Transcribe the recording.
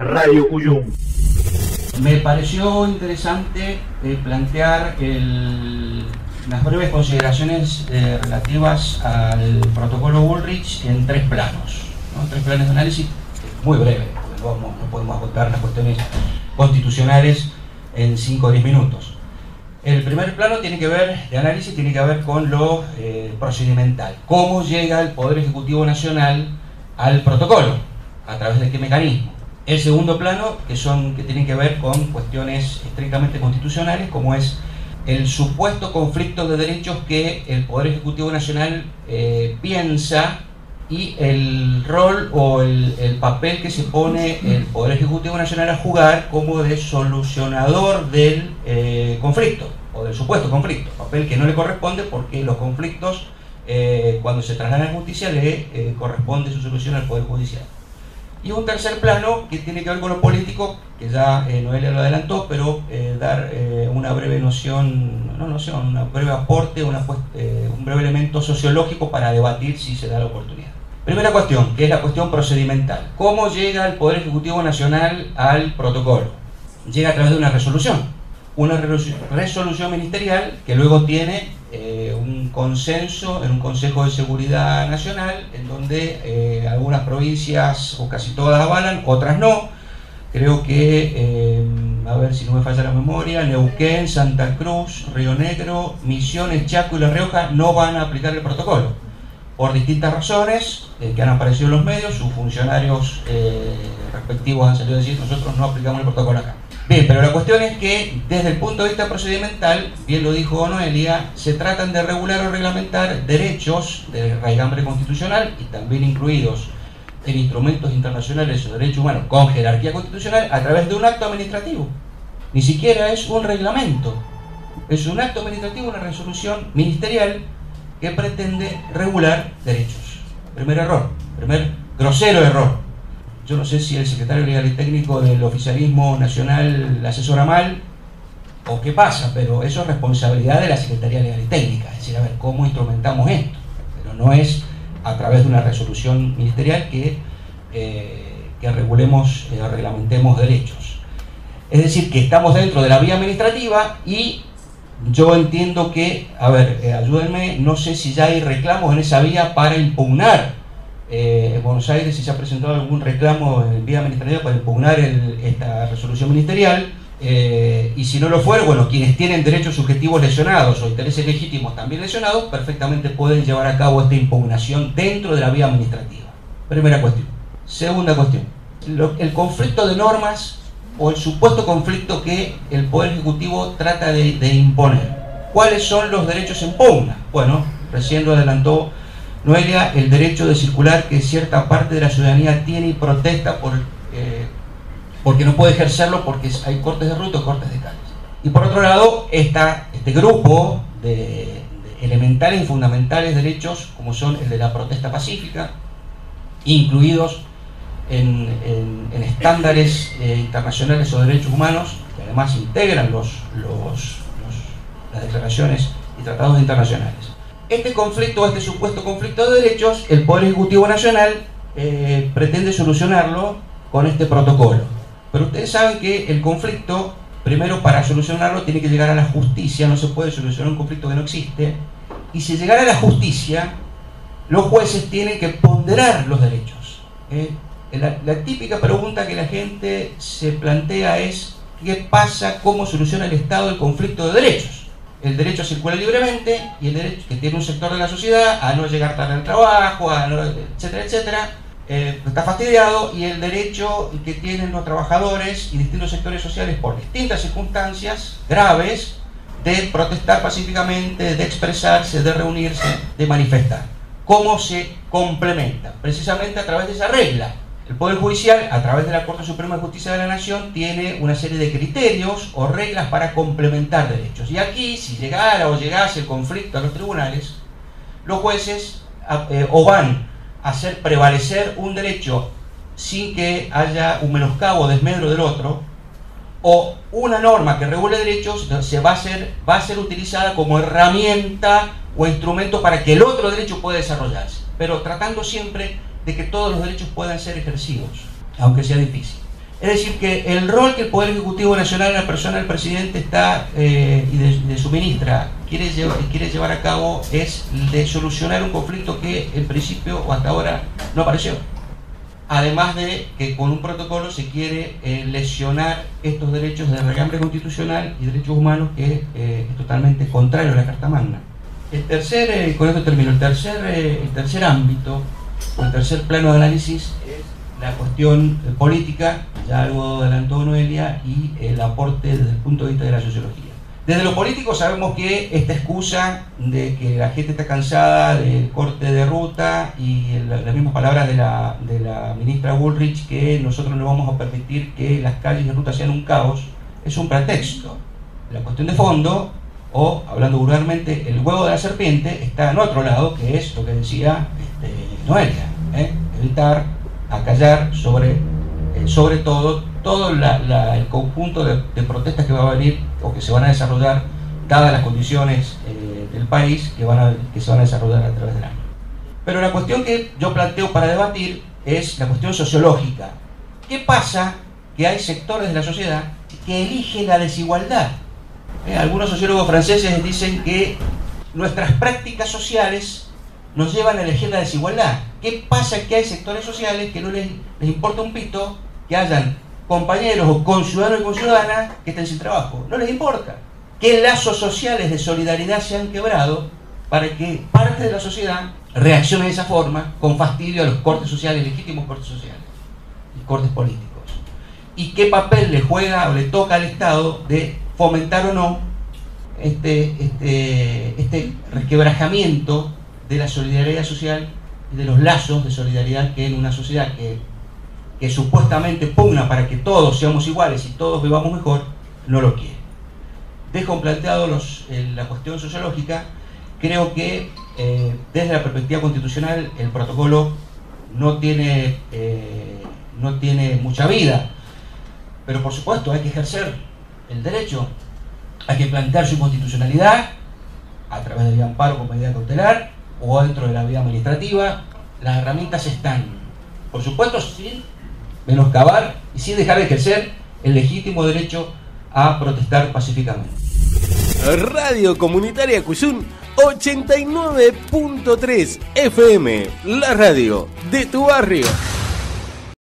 Radio Cuyum. Me pareció interesante plantear las breves consideraciones relativas al protocolo Bullrich en tres planos, ¿no? Tres planos de análisis muy breves, porque no podemos agotar las cuestiones constitucionales en 5 o 10 minutos. El primer plano de análisis tiene que ver con lo procedimental. ¿Cómo llega el Poder Ejecutivo Nacional al protocolo? ¿A través de qué mecanismo? El segundo plano, que tienen que ver con cuestiones estrictamente constitucionales, como es el supuesto conflicto de derechos que el Poder Ejecutivo Nacional piensa, y el rol o el papel que se pone el Poder Ejecutivo Nacional a jugar como de solucionador del conflicto, o del supuesto conflicto, papel que no le corresponde porque los conflictos, cuando se trasladan a la justicia, le corresponde su solución al Poder Judicial. Y un tercer plano que tiene que ver con lo político, que ya Noelia lo adelantó, pero dar una breve un breve aporte, un breve elemento sociológico para debatir si se da la oportunidad. Primera cuestión, que es la cuestión procedimental. ¿Cómo llega el Poder Ejecutivo Nacional al protocolo? Llega a través de una resolución ministerial que luego tiene un consenso en un Consejo de Seguridad Nacional, en donde algunas provincias o casi todas avalan, otras no. Creo que, a ver si no me falla la memoria, Neuquén, Santa Cruz, Río Negro, Misiones, Chaco y La Rioja no van a aplicar el protocolo por distintas razones que han aparecido en los medios. Sus funcionarios respectivos han salido a decir: nosotros no aplicamos el protocolo acá. Bien, pero la cuestión es que desde el punto de vista procedimental, bien lo dijo Noelia, se tratan de regular o reglamentar derechos de raigambre constitucional y también incluidos en instrumentos internacionales o derechos humanos con jerarquía constitucional a través de un acto administrativo. Ni siquiera es un reglamento, es un acto administrativo, una resolución ministerial que pretende regular derechos. Primer error, primer grosero error. Yo no sé si el secretario legal y técnico del oficialismo nacional la asesora mal o qué pasa, pero eso es responsabilidad de la Secretaría Legal y Técnica, es decir, a ver cómo instrumentamos esto, pero no es a través de una resolución ministerial que regulemos o reglamentemos derechos. Es decir, que estamos dentro de la vía administrativa y yo entiendo que, ayúdenme, no sé si ya hay reclamos en esa vía para impugnar. En Buenos Aires, si se ha presentado algún reclamo en vía administrativa para impugnar esta resolución ministerial, y si no lo fuera, bueno, quienes tienen derechos subjetivos lesionados o intereses legítimos también lesionados, perfectamente pueden llevar a cabo esta impugnación dentro de la vía administrativa. Primera cuestión. Segunda cuestión, el conflicto de normas o el supuesto conflicto que el Poder Ejecutivo trata de imponer. ¿Cuáles son los derechos en pugna? Bueno, recién lo adelantó Noelia, el derecho de circular que cierta parte de la ciudadanía tiene y protesta porque no puede ejercerlo porque hay cortes de ruta o cortes de calles. Y por otro lado, este grupo de elementales y fundamentales derechos, como son el de la protesta pacífica, incluidos en estándares internacionales sobre derechos humanos, que además integran las declaraciones y tratados internacionales. Este conflicto, este supuesto conflicto de derechos, el Poder Ejecutivo Nacional pretende solucionarlo con este protocolo. Pero ustedes saben que el conflicto, primero, para solucionarlo tiene que llegar a la justicia. No se puede solucionar un conflicto que no existe. Y si llegara a la justicia, los jueces tienen que ponderar los derechos. La típica pregunta que la gente se plantea es: ¿qué pasa? ¿Cómo soluciona el Estado el conflicto de derechos? El derecho a circular libremente y el derecho que tiene un sector de la sociedad a no llegar tarde al trabajo, etcétera, etcétera, está fastidiado, y el derecho que tienen los trabajadores y distintos sectores sociales por distintas circunstancias graves de protestar pacíficamente, de expresarse, de reunirse, de manifestar. ¿Cómo se complementa? Precisamente a través de esa regla. El Poder Judicial, a través de la Corte Suprema de Justicia de la Nación, tiene una serie de criterios o reglas para complementar derechos. Y aquí, si llegara o llegase el conflicto a los tribunales, los jueces o van a hacer prevalecer un derecho sin que haya un menoscabo o desmedro del otro, o una norma que regule derechos va a ser utilizada como herramienta o instrumento para que el otro derecho pueda desarrollarse, pero tratando siempre de que todos los derechos puedan ser ejercidos, aunque sea difícil. Es decir, que el rol que el Poder Ejecutivo Nacional, en la persona del presidente está y de su ministra, quiere llevar a cabo es de solucionar un conflicto que en principio o hasta ahora no apareció. Además de que con un protocolo se quiere lesionar estos derechos de regambre constitucional y derechos humanos que es totalmente contrario a la Carta Magna. El tercer, con esto termino, el tercer ámbito, o el tercer plano de análisis es la cuestión política, ya algo adelantó Noelia, y el aporte desde el punto de vista de la sociología. Desde lo político sabemos que esta excusa de que la gente está cansada del corte de ruta y las mismas palabras de la ministra Bullrich, que nosotros no vamos a permitir que las calles de ruta sean un caos, es un pretexto. La cuestión de fondo, o hablando vulgarmente, el huevo de la serpiente está en otro lado, que es lo que decía Noelia, evitar acallar sobre todo el conjunto de protestas que va a venir o que se van a desarrollar, dadas las condiciones del país que se van a desarrollar a través del año. Pero la cuestión que yo planteo para debatir es la cuestión sociológica. ¿Qué pasa? Que hay sectores de la sociedad que eligen la desigualdad. Algunos sociólogos franceses dicen que nuestras prácticas sociales nos llevan a elegir la desigualdad. ¿Qué pasa? Que hay sectores sociales que no les importa un pito que hayan compañeros o conciudadanos y conciudadanas que estén sin trabajo. No les importa. ¿Qué lazos sociales de solidaridad se han quebrado para que parte de la sociedad reaccione de esa forma con fastidio a los cortes sociales, legítimos cortes sociales y cortes políticos? ¿Y qué papel le juega o le toca al Estado de fomentar o no este resquebrajamiento de la solidaridad social y de los lazos de solidaridad que en una sociedad que supuestamente pugna para que todos seamos iguales y todos vivamos mejor, no lo quiere? Dejo planteado la cuestión sociológica. Creo que desde la perspectiva constitucional el protocolo no tiene mucha vida, pero por supuesto hay que ejercer el derecho, hay que plantear su constitucionalidad a través del amparo con medida cautelar o dentro de la vía administrativa. Las herramientas están, por supuesto, sin menoscabar y sin dejar de ejercer el legítimo derecho a protestar pacíficamente. Radio Comunitaria Cuyún 89.3 FM, la radio de tu barrio.